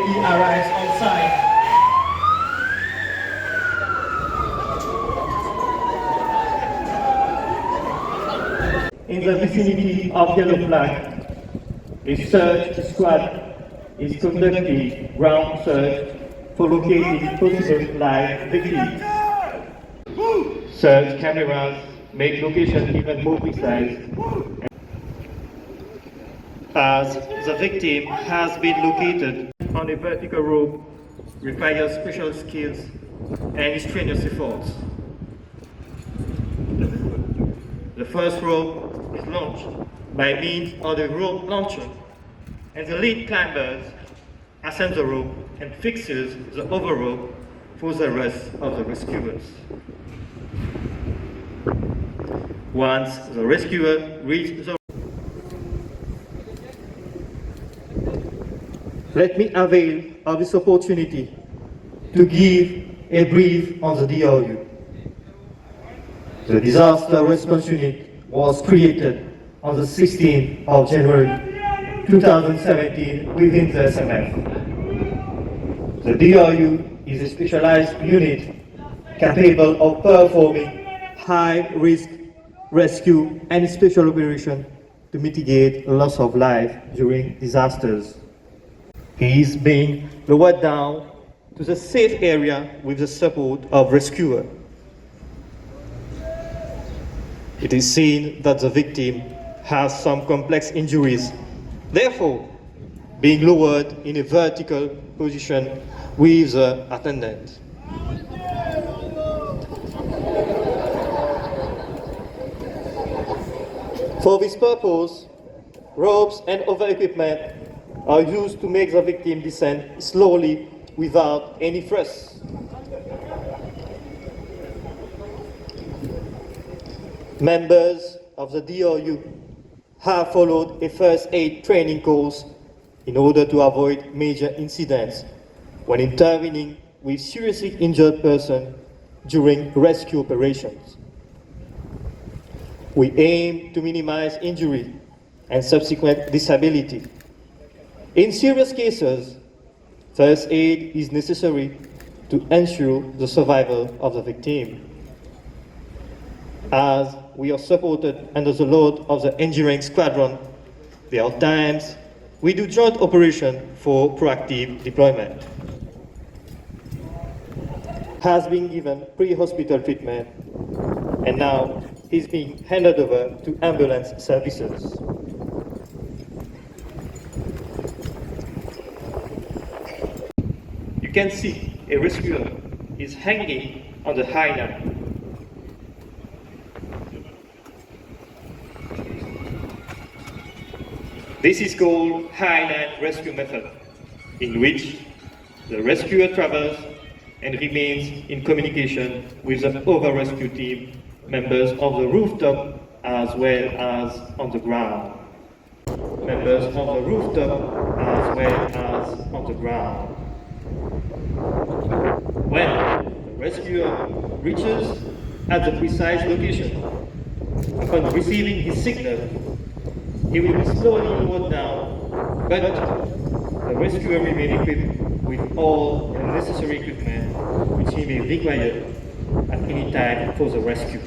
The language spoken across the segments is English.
he arrives on site. In the vicinity of Yellow Flag, a search squad is conducting ground search for locating possible live victims. Search cameras make location even more precise, as the victim has been located on a vertical rope requires special skills and strenuous efforts. The first rope is launched by means of the rope launcher, and the lead climbers ascend the rope and fixes the other rope for the rest of the rescuers. Once the rescuer reaches the Let me avail of this opportunity to give a brief on the DRU. The Disaster Response Unit was created on the 16th of January 2017 within the SMF. The DRU is a specialized unit capable of performing high-risk rescue and special operations to mitigate loss of life during disasters. He is being lowered down to the safe area with the support of rescuer. It is seen that the victim has some complex injuries, therefore being lowered in a vertical position with the attendant. For this purpose, ropes and other equipment are used to make the victim descend slowly without any thrust. Members of the DRU have followed a first aid training course in order to avoid major incidents when intervening with seriously injured persons during rescue operations. We aim to minimize injury and subsequent disability. In serious cases, first aid is necessary to ensure the survival of the victim. As we are supported under the load of the engineering squadron, there are times we do joint operation for proactive deployment. Has been given pre-hospital treatment, and now he's being handed over to ambulance services. You can see a rescuer is hanging on the high line. This is called high line rescue method, in which the rescuer travels and remains in communication with the other rescue team members of the rooftop as well as on the ground. Members of the rooftop as well as on the ground. When the rescuer reaches at the precise location, upon receiving his signal, he will be slowly lowered down, but the rescuer remains equipped with all the necessary equipment which he may require at any time for the rescue.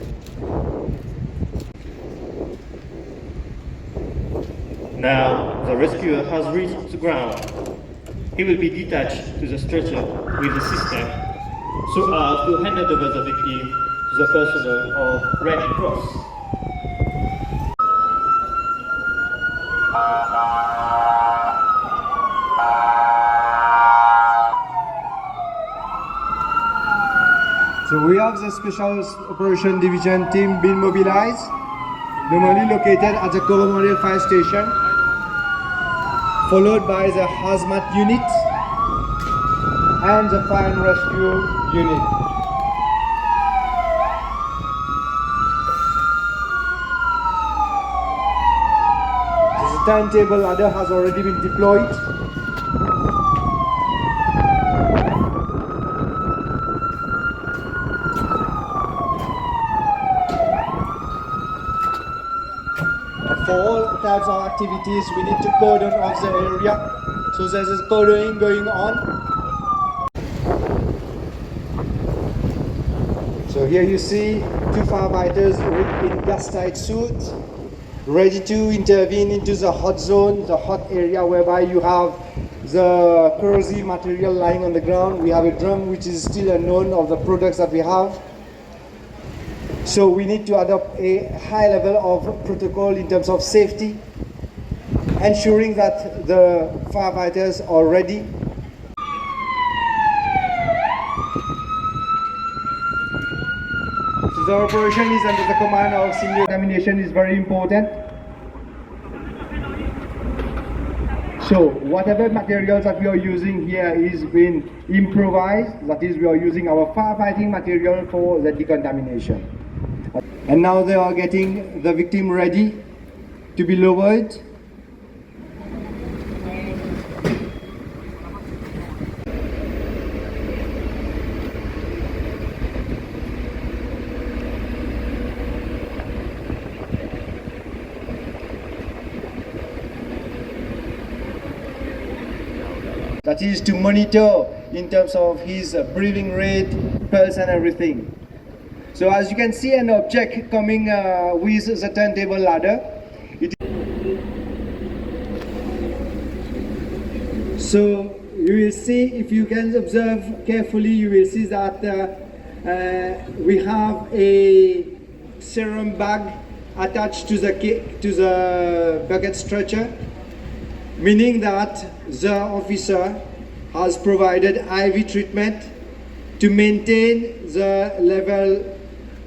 Now the rescuer has reached the ground. He will be detached to the stretcher with the system so as to hand over the victim to the personnel of Red Cross. So we have the Special Operation Division team being mobilized, normally located at the Coromandel Fire Station, followed by the Hazmat Unit and the Fire Rescue Unit. The timetable ladder has already been deployed. For all types of activities, we need to cordon off the area So there's a coloring going on. So here you see two firefighters in gas-tight suits, ready to intervene into the hot zone, the hot area whereby you have the corrosive material lying on the ground. We have a drum which is still unknown of the products that we have. So we need to adopt a high level of protocol in terms of safety, ensuring that the firefighters are ready. So the operation is under the command of senior. Contamination is very important. So whatever materials that we are using here is being improvised. That is, we are using our firefighting material for the decontamination. And now they are getting the victim ready to be lowered. That is to monitor in terms of his breathing rate, pulse and everything. So as you can see an object coming with the turntable ladder. So you will see, if you can observe carefully, you will see that we have a serum bag attached to the bucket stretcher, meaning that the officer has provided IV treatment to maintain the level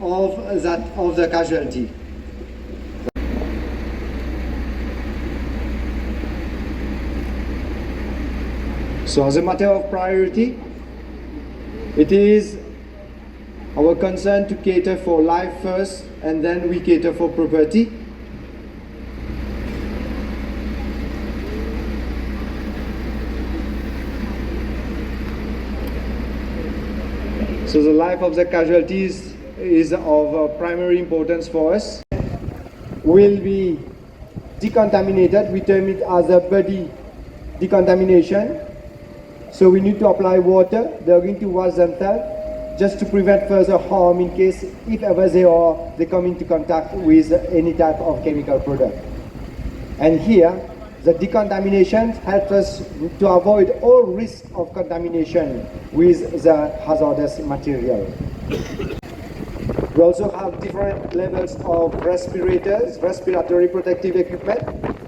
of the casualty. So as a matter of priority, it is our concern to cater for life first, and then we cater for property. So the life of the casualties is of primary importance for us. Will be decontaminated. We term it as a body decontamination. So we need to apply water. They are going to wash themselves just to prevent further harm in case if ever they come into contact with any type of chemical product. And here the decontamination helps us to avoid all risk of contamination with the hazardous material. We also have different levels of respirators, respiratory protective equipment.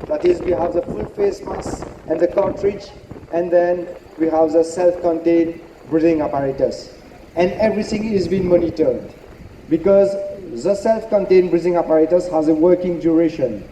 That is, we have the full face mask and the cartridge, and then we have the self-contained breathing apparatus. And everything is being monitored because the self-contained breathing apparatus has a working duration.